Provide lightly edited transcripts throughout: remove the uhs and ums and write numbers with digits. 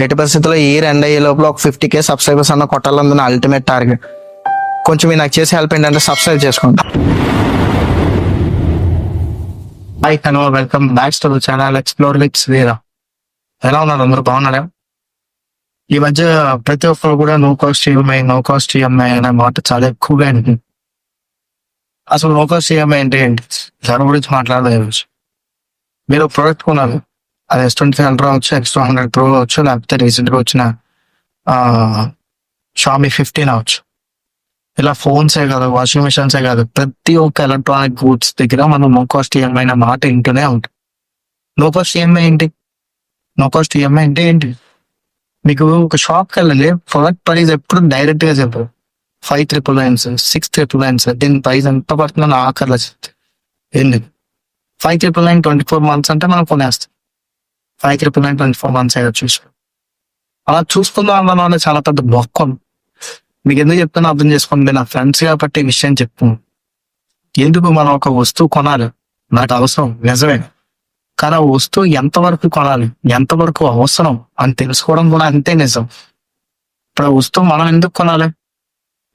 ఎట్టి పరిస్థితుల్లో ఈ ఎండ్ అయ్యే లోపల ఒక 50K సబ్స్క్రైబర్స్ అన్న కొట్టాలని నా అల్టిమేట్ టార్గెట్. కొంచెం మీరు నాకు చేసే హెల్ప్ ఏంటంటే సబ్స్క్రైబ్ చేసుకోండి. Hi hello welcome back to the channel explore with Srira. ఎలా ఉన్నారు అందరూ, బాగున్నారా? ఈ మధ్య ప్రతి ఒక్కరు కూడా నో కాస్ట్ ఈఎంఐ అనే మాట చాలా ఎక్కువగా ఉంటుంది. అసలు నో కాస్ట్ ఈఎంఐ అంటే ఏంటి, దాని గురించి మాట్లాడలేదు. మీరు ప్రోడక్ట్ కొనాలి, అది S25 Ultra అవచ్చు, X200 Pro అవచ్చు, లేకపోతే రీసెంట్ గా వచ్చిన Xiaomi 15 అవచ్చు. ఇలా ఫోన్సే కాదు, వాషింగ్ మిషన్సే కాదు, ప్రతి ఒక్క ఎలక్ట్రానిక్ గూడ్స్ దగ్గర మనం నో కాస్ట్ ఈఎంఐ అనే మాట ఇంటూనే ఉంటుంది. నో కాస్ట్ ఈఎంఐ ఏంటి? నో కాస్ట్ ఈఎంఐ అంటే ఏంటి? మీకు ఒక షాప్కి వెళ్ళాలి, ప్రొడక్ట్ ప్రైస్ ఎప్పుడు డైరెక్ట్ గా చెప్పరు. 5,999, 6,999, దీని ప్రైస్ ఎంత పడుతుందని ఆఖరిలో చెప్తే ఎందుకు 5,999 24 months అంటే మనం కొనేస్తాం. 5,999 24 months అయినా చూసుకో. అలా చూసుకుందాం అన్న చాలా పెద్ద బొక్కం. మీకు ఎందుకు చెప్తానో అర్థం చేసుకోండి. నా ఫ్రెండ్స్ కాబట్టి ఈ విషయం చెప్తాను. ఎందుకు మనం ఒక వస్తువు కొనాలి, నాకు అవసరం నిజమే, కానీ ఆ వస్తువు ఎంతవరకు కొనాలి, ఎంతవరకు అవసరం అని తెలుసుకోవడం కూడా అంతే నిజం. ఇప్పుడు ఆ వస్తువు మనం ఎందుకు కొనాలి,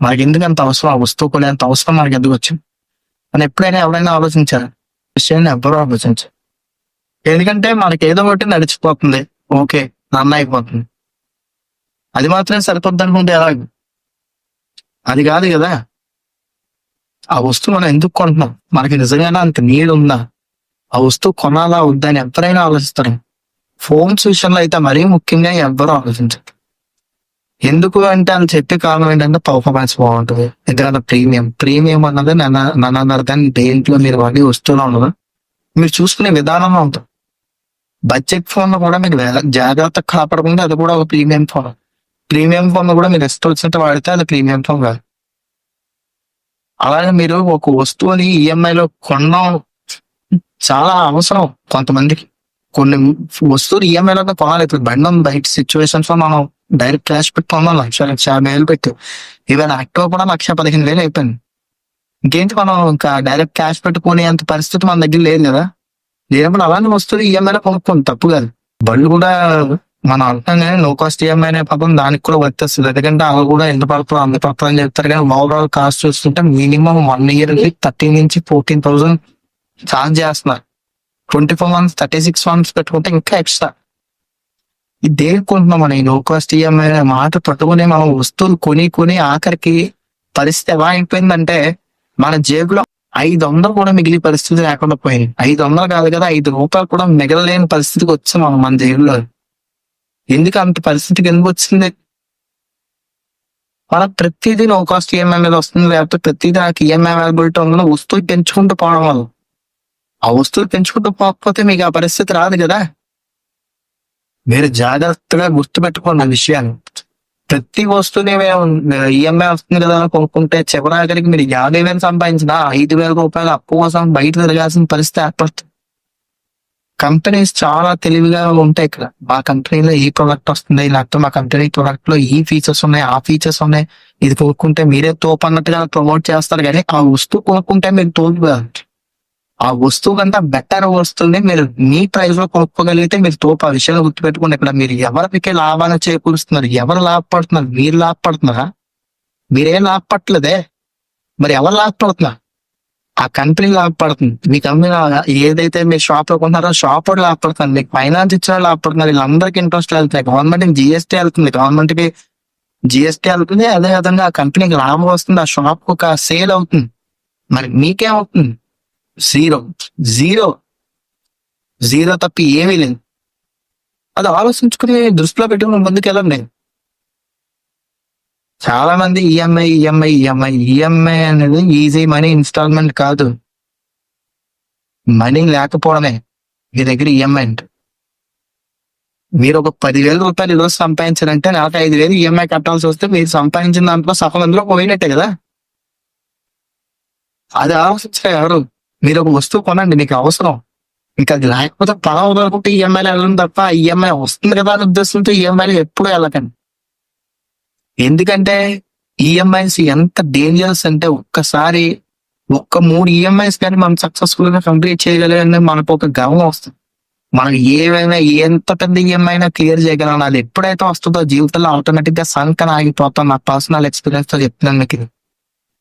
మనకి ఎందుకు అంత అవసరం, ఆ వస్తువు కొనేంత అవసరం మనకి ఎందుకు వచ్చింది అని ఎప్పుడైనా ఎవరైనా ఆలోచించారు? విషయాన్ని ఎవ్వరూ ఆలోచించారు. ఎందుకంటే మనకి ఏదో ఒకటి నడిచిపోతుంది, ఓకే రన్ అయిపోతుంది, అది మాత్రమే సరిపోద్ది అనుకుంటే ఎలా? అది కాదు కదా. ఆ వస్తువు మనం ఎందుకు కొంటున్నాం, మనకి నిజంగానే అంత నీడ్ ఉందా, ఆ వస్తువు కొనాలా వద్దా అని ఎవరైనా ఆలోచిస్తారు. ఫోన్స్ విషయంలో అయితే మరీ ముఖ్యంగా ఎవ్వరూ ఆలోచించారు. ఎందుకు అంటే అని చెప్పే కారణం ఏంటంటే పర్ఫార్మెన్స్ బాగుంటుంది. ఎందుకంటే ప్రీమియం అన్నది నన్ను కానీ దేంట్లో మీరు వాడి వస్తువులో ఉన్నది మీరు చూసుకునే విధానంలో ఉంటుంది. బడ్జెట్ ఫోన్ కూడా మీరు జాగ్రత్తగా కాపాడకుండా అది కూడా ఒక ప్రీమియం ఫోన్. ప్రీమియం ఫోన్ కూడా మీరు ఇష్టం వచ్చినట్టు వాడితే అది ప్రీమియం ఫోన్ కాదు. అలాగే మీరు ఒక వస్తువుని ఈఎంఐలో కొనడం చాలా అవసరం కొంతమందికి. కొన్ని వస్తువులు ఈఎంఐలో కొనాలి. ఇప్పుడు బయట సిచ్యువేషన్స్ లో మనం డైరెక్ట్ క్యాష్ పెట్టి కొన్నాం, 1,50,000 పెట్టి. ఈవెన్ యాక్టివ్ కూడా 1,15,000 అయిపోయింది. ఇంకేంటి మనం ఇంకా డైరెక్ట్ క్యాష్ పెట్టుకునే అంత పరిస్థితి మన దగ్గర లేదు కదా. లేనప్పుడు అలాంటి వస్తువులు ఈఎంఐలో కొనుక్కోండి, తప్పు కాదు. బళ్ళు కూడా మనం అంటాం కానీ నో కాస్ట్ ఈఎంఐ అనే పదం దానికి కూడా వర్తిస్తుంది. ఎందుకంటే అవి కూడా ఎంత పడుతుందో అంత పడుతుంది అని చెప్తారు. కానీ ఓవరాల్ కాస్ట్ చూస్తుంటే మినిమం 1 year 13,000 నుంచి 14,000 ఛార్జ్ చేస్తున్నారు. 24 months 36 months పెట్టుకుంటే ఇంకా ఎక్స్ట్రా. ఇది దేనికి కొంటున్నాం మనం ఈ నో కాస్ట్ ఈఎంఐ అనే మాట పట్టుకుని మనం వస్తువులు కొని ఆఖరికి పరిస్థితి ఎలా అయిపోయిందంటే మన జేబులో 500 కూడా మిగిలి పరిస్థితి లేకుండా పోయింది. 500 కాదు కదా, 5 రూపాయలు కూడా మిగలలేని పరిస్థితికి వచ్చాం మనం మన జేబులో. ఎందుకు అంత పరిస్థితికి ఎందుకు వచ్చింది? మన ప్రతిదీ నో కాస్ట్ ఈఎంఐ మీద వస్తుంది, లేకపోతే ప్రతిదీ నాకు ఈఎంఐ అవైలబిలిటీ ఉందని వస్తువు పెంచుకుంటూ పోవడం వల్ల. ఆ వస్తువులు పెంచుకుంటూ పోకపోతే మీకు ఆ పరిస్థితి రాదు కదా. మీరు జాగ్రత్తగా గుర్తుపెట్టుకోండి విషయాన్ని. ప్రతి వస్తువుని ఈఎంఐ వస్తుంది కదా అని కొనుక్కుంటే చివరాఖరికి మీరు 50,000 సంపాదించిన 5,000 రూపాయలు అప్పు కోసం బయట తిరగాల్సిన పరిస్థితి ఏర్పడుతుంది. కంపెనీస్ చాలా తెలివిగా ఉంటాయి. ఇక్కడ మా కంపెనీలో ఈ ప్రోడక్ట్ వస్తుంది, లేకపోతే మా కంపెనీ ప్రోడక్ట్ లో ఈ ఫీచర్స్ ఉన్నాయి, ఆ ఫీచర్స్ ఉన్నాయి, ఇది కొనుక్కుంటే మీరే తోపు అన్నట్టుగా ప్రమోట్ చేస్తారు. కానీ ఆ వస్తువు కొనుక్కుంటే మీరు తోపు కాదు. ఆ వస్తువు కంటే బెటర్ వస్తువుని మీరు మీ ప్రైస్ లో కొనుక్కోగలిగితే మీరు తోపు. ఆ విషయాన్ని గుర్తుపెట్టుకుని ఇక్కడ మీరు ఎవరికి లాభాన్ని చేకూరుస్తున్నారు, ఎవరు లాభపడుతున్నారు? మీరు లాభపడుతున్నారా? మీరేం లాభపడలేదే, మరి ఎవరు లాభపడుతున్నారు? ఆ కంపెనీ లాభపడుతుంది. మీ కంపెనీ ఏదైతే మీరు షాప్ లో కొంటున్నారో షాప్ కూడా లాభపడుతుంది, మీకు ఫైనాన్స్ ఇచ్చిన లాభపడుతున్నారు. వీళ్ళందరికీ ఇంట్రెస్ట్ వెళ్తున్నాయి. గవర్నమెంట్ కి జిఎస్టీ వెళ్తుంది, అదే విధంగా ఆ కంపెనీకి లాభం వస్తుంది, ఆ షాప్ ఒక సేల్ అవుతుంది. మరి మీకేమవుతుంది? జీరో తప్పి ఏమీ లేదు. అది ఆలోచించుకుని దృష్టిలో పెట్టుకుని ముందుకు వెళ్ళండి. చాలా మంది ఈఎంఐ అనేది ఈజీ మనీ ఇన్స్టాల్మెంట్ కాదు. మనీ లేకపోవడమే మీ దగ్గర ఈఎంఐ అంటే. మీరు ఒక 10,000 రూపాయలు ఈరోజు సంపాదించారంటే నాకు 5,000 ఈఎంఐ కట్టాల్సి వస్తే మీరు సంపాదించిన దాంట్లో సగం అందులో పోయినట్టే కదా. అది ఆలోచించలే ఎవరు. మీరు ఒక వస్తువు కొనండి, మీకు అవసరం, ఇంకా అది లేకపోతే పదవ అనుకుంటే ఈఎంఐలు వెళ్ళడం తప్ప ఈఎంఐ వస్తుంది కదా అని ఉద్దేశంతో ఈఎంఐలు ఎప్పుడు వెళ్ళకండి. ఎందుకంటే ఈఎంఐస్ ఎంత డేంజరస్ అంటే ఒక్కసారి 3 ఈఎంఐస్ కానీ మనం సక్సెస్ఫుల్ గా కంప్లీట్ చేయగలిగిన మనకు ఒక గర్వం వస్తుంది. మనం ఏమైనా ఎంత పెద్ద ఈఎంఐ అయినా క్లియర్ చేయగలం. అది ఎప్పుడైతే వస్తుందో జీవితంలో ఆటోమేటిక్ గా సంకన ఆగిపోతాం. నా పర్సనల్ ఎక్స్పీరియన్స్ తో చెప్తున్నాను మీకు ఇది.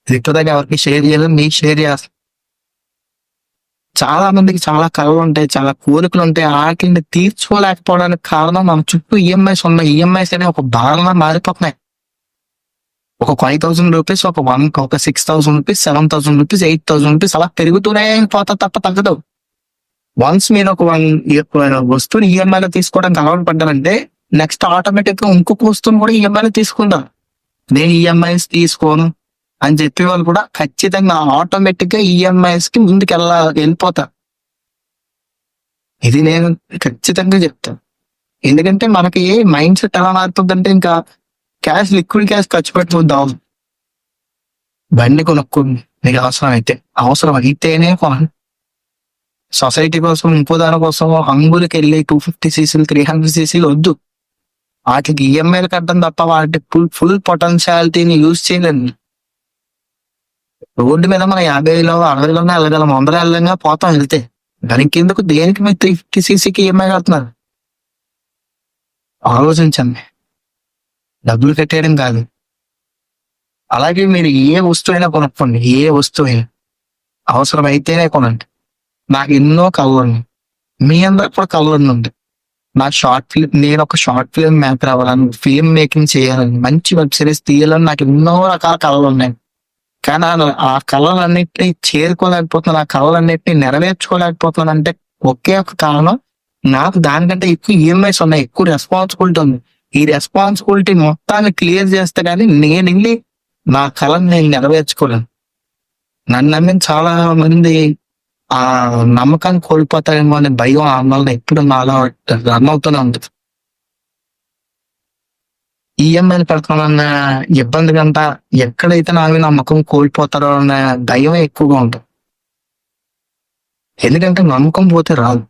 ఇది ఇప్పటిదాకా ఎవరికి షేర్ చేయలేదు, మీకు షేర్ చేస్తాను. చాలా మందికి చాలా కళలు ఉంటాయి, చాలా కోరికలు ఉంటాయి. వాటిని తీర్చుకోలేకపోవడానికి కారణం మన చుట్టూ ఈఎంఐస్ ఉన్నాయి. ఈఎంఐస్ అనేవి ఒక భారంగా మారిపోతున్నాయి. ఒక 5,000 రూపీస్, ఒక 6,000 రూపీస్, 7,000 రూపీస్, 8,000 రూపీస్ అలా పెరుగుతూనే పోతా తప్ప తగ్గదు. వన్స్ మీరు ఒక వస్తువుని ఈఎంఐలో తీసుకోవడానికి అలవాటు పడ్డారంటే నెక్స్ట్ ఆటోమేటిక్ గా ఇంకొక వస్తువుని కూడా ఈఎంఐలో తీసుకుందాం. నేను ఈఎంఐస్ తీసుకోను అని చెప్పే వాళ్ళు కూడా ఖచ్చితంగా ఆటోమేటిక్ గా ఈఎంఐస్ కి ముందుకు వెళ్ళిపోతారు. ఇది నేను ఖచ్చితంగా చెప్తాను. ఎందుకంటే మనకి మైండ్ సెట్ ఎలా మారుతుందంటే ఇంకా లిక్విడ్ క్యాష్ ఖర్చు పెట్టుకుందాం. బండి కొనుక్కుంది నీకు అవసరం అయితేనే కొనండి. సొసైటీ కోసం ఇంకో దాని కోసం హంగులకి వెళ్ళి 250cc 300cc వద్దు. వాటికి ఈఎంఐలు కట్టడం తప్ప వాటి ఫుల్ పొటెన్షియాలిటీని యూజ్ చేయలేదు. రోడ్డు మీద మనం 50లో 60లోనే వెళ్ళగలం, 100 వెళ్ళంగా పోతాం వెళ్తే. దానికి ఎందుకు దేనికి మీరు 350cc ఈఎంఐ కడుతున్నారు? ఆలోచించండి. డబ్బులు కట్టేయడం కాదు. అలాగే మీరు ఏ వస్తువైనా కొనుక్కోండి, ఏ వస్తువైనా అవసరం అయితేనే కొనండి. నాకు ఎన్నో కళలు ఉన్నాయి, మీ అందరికి కూడా కళలు ఉంది. నేను ఒక షార్ట్ ఫిల్మ్ మేకర్ అవ్వాలని, ఫిల్మ్ మేకింగ్ చేయాలని, మంచి వెబ్ సిరీస్ తీయాలని నాకు ఎన్నో రకాల కళలు ఉన్నాయి. కానీ ఆ కళలన్నింటినీ చేరుకోలేకపోతున్నాను, ఆ కళలన్నింటినీ నెరవేర్చుకోలేకపోతున్నాను అంటే ఒకే ఒక కారణం, నాకు దానికంటే ఎక్కువ ఈఎంఐస్ ఉన్నాయి, ఎక్కువ రెస్పాన్సిబిలిటీ ఉంది. ఈ రెస్పాన్సిబిలిటీ మొత్తాన్ని క్లియర్ చేస్తే కానీ నేను వెళ్ళి నా కళను నేను నెరవేర్చుకోలేను. నన్ను నమ్మిన చాలా మంది ఆ నమ్మకాన్ని కోల్పోతారేమో అనే భయం ఆందోళన ఎప్పుడు నాలో రన్ అవుతూనే ఉంటుంది. ఈఎంఐలు పెడతామన్న ఇబ్బంది కంట ఎక్కడైతే నావి నమ్మకం కోల్పోతారో అన్న భయం ఎక్కువగా ఉంటుంది. ఎందుకంటే నమ్మకం పోతే రాదు.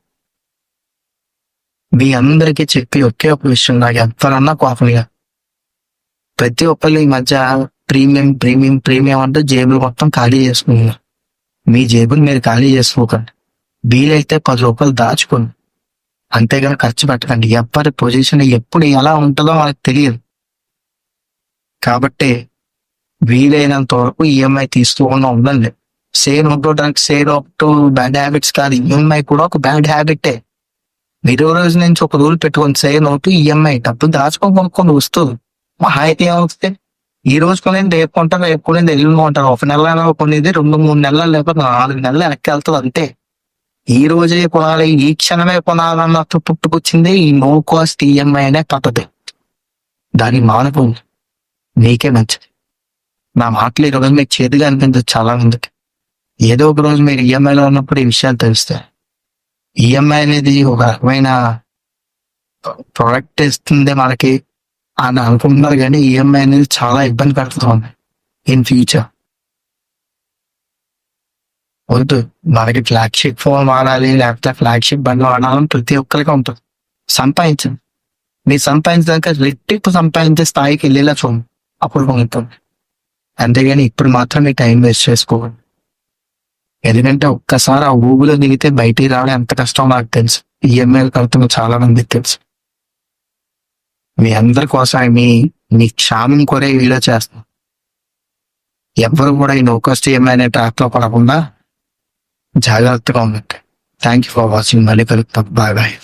మీ అందరికీ చెప్పి ఒకే ఒక విషయం, నాకు ఎవరన్నా కోపంగా ప్రతి ఒక్కళ్ళు ఈ మధ్య ప్రీమియం ప్రీమియం ప్రీమియం అంటే జేబులు మొత్తం ఖాళీ చేసుకున్నారు. మీ జేబులు మీరు ఖాళీ చేసుకోకండి. వీలైతే 10 రూపాయలు దాచుకోండి, అంతేగాని ఖర్చు పెట్టకండి. ఎవరి పొజిషన్ ఎప్పుడు ఎలా ఉంటుందో మనకు తెలియదు. కాబట్టి వీలైనంత వరకు ఈఎంఐ తీసుకోకుండా ఉండండి. సేవ్ ఉండడానికి ఒకటి బ్యాడ్ హ్యాబిట్స్ కాదు, ఈఎంఐ కూడా ఒక బ్యాడ్ హ్యాబిటే. మీరు రోజు నుంచి ఒక రూల్ పెట్టుకోండి, సేవ్ నోటు ఈఎంఐ. డబ్బులు దాచుకోకుండా వస్తుంది. మహా అయితే ఏమవుతుంది, ఈ రోజు కొనేది రేపు కొంటారు, రేపు కొనేది ఎల్లుండి కొంటారు. ఒక నెల కొనేది 2-3 నెలలు లేకపోతే 4 నెలలు వెనక్కి వెళ్తుంది అంతే. ఈ రోజే కొనాలి, ఈ క్షణమే కొనాలన్నట్టు పుట్టుకొచ్చింది ఈ నో కాస్ట్ ఈఎంఐ అనే పద్ధతి. దాన్ని మానుకోండి, మీకే మంచిది. నా మాటలు ఈ రోజు మీకు చేతిగా అనిపించదు చాలా మందికి. ఏదో ఒక రోజు మీరు ఈఎంఐలో ఉన్నప్పుడు ఈ విషయాలు తెలుస్తాయి. ఈఎంఐ అనేది ఒక రకమైన ప్రొడక్ట్ ఇస్తుంది మనకి అని అనుకుంటున్నారు, కానీ ఈఎంఐ అనేది చాలా ఇబ్బంది పెడుతుంది ఇన్ ఫ్యూచర్. వద్దు, మనకి ఫ్లాగ్షిప్ ఫోన్ వాడాలి లేకపోతే ఫ్లాగ్షిప్ బండ్లు వాడాలని ప్రతి ఒక్కరికి ఉంటుంది. సంపాదించండి, మీరు సంపాదించడానికి రెట్టింపు సంపాదించే స్థాయికి వెళ్ళేలా చూడండి, అప్పుడు పొందుతుంది. అంతేగాని ఇప్పుడు మాత్రం మీ టైం వేస్ట్ చేసుకోండి. ఎందుకంటే ఒక్కసారి ఆ ఊబిలో దిగితే బయటికి రావడం ఎంత కష్టం నాకు తెలుసు, ఈఎంఐలు కడుతున్న చాలా మందికి తెలుసు. మీ అందరి కోసం మీ క్షామం కోరే వీడియో చేస్తాం. ఎవరు కూడా ఈ నో కాస్ట్ ఈఎంఐ అనే ట్రాక్ లో పడకుండా జాగ్రత్తగా ఉండండి. Thank you for watching. మళ్ళీ కలుగుతాం. Bye bye.